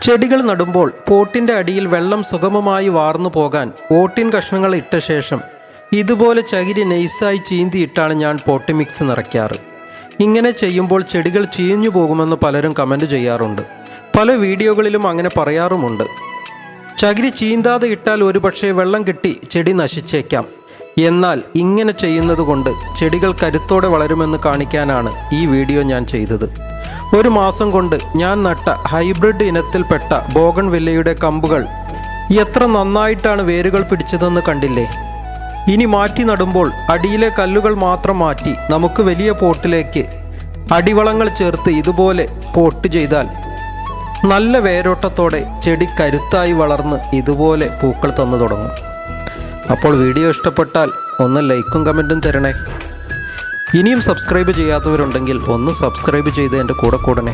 ചെടികൾ നടുമ്പോൾ പോട്ടിൻ്റെ അടിയിൽ വെള്ളം സുഗമമായി വാർന്നു പോകാൻ പോട്ടിൻ കഷ്ണങ്ങൾ ഇട്ട ശേഷം ഇതുപോലെ ചകിരി നൈസായി ചീന്തിയിട്ടാണ് ഞാൻ പോട്ട് മിക്സ് നിറയ്ക്കാറ്. ഇങ്ങനെ ചെയ്യുമ്പോൾ ചെടികൾ ചീഞ്ഞു പോകുമെന്ന് പലരും കമൻറ്റ് ചെയ്യാറുണ്ട്. പല വീഡിയോകളിലും അങ്ങനെ പറയാറുമുണ്ട്. ചകിരി ചീന്താതെ ഇട്ടാൽ ഒരുപക്ഷെ വെള്ളം കിട്ടി ചെടി നശിച്ചേക്കാം. എന്നാൽ ഇങ്ങനെ ചെയ്യുന്നത് കൊണ്ട് ചെടികൾ കരുത്തോടെ വളരുമെന്ന് കാണിക്കാനാണ് ഈ വീഡിയോ ഞാൻ ചെയ്തത്. ഒരു മാസം കൊണ്ട് ഞാൻ നട്ട ഹൈബ്രിഡ് ഇനത്തിൽപ്പെട്ട ബോഗൺവില്ലയുടെ കമ്പുകൾ എത്ര നന്നായിട്ടാണ് വേരുകൾ പിടിച്ചതെന്ന് കണ്ടില്ലേ? ഇനി മാറ്റി നടുമ്പോൾ അടിയിലെ കല്ലുകൾ മാത്രം മാറ്റി നമുക്ക് വലിയ പോട്ടിലേക്ക് അടിവളങ്ങൾ ചേർത്ത് ഇതുപോലെ പോട്ട് ചെയ്താൽ നല്ല വേരോട്ടത്തോടെ ചെടി കരുത്തായി വളർന്ന് ഇതുപോലെ പൂക്കൾ തന്നു തുടങ്ങും. അപ്പോൾ വീഡിയോ ഇഷ്ടപ്പെട്ടാൽ ഒന്ന് ലൈക്കും കമൻറ്റും തരണേ. ഇനിയും സബ്സ്ക്രൈബ് ചെയ്യാത്തവരുണ്ടെങ്കിൽ ഒന്ന് സബ്സ്ക്രൈബ് ചെയ്ത് എൻ്റെ കൂടെ കൂടണേ.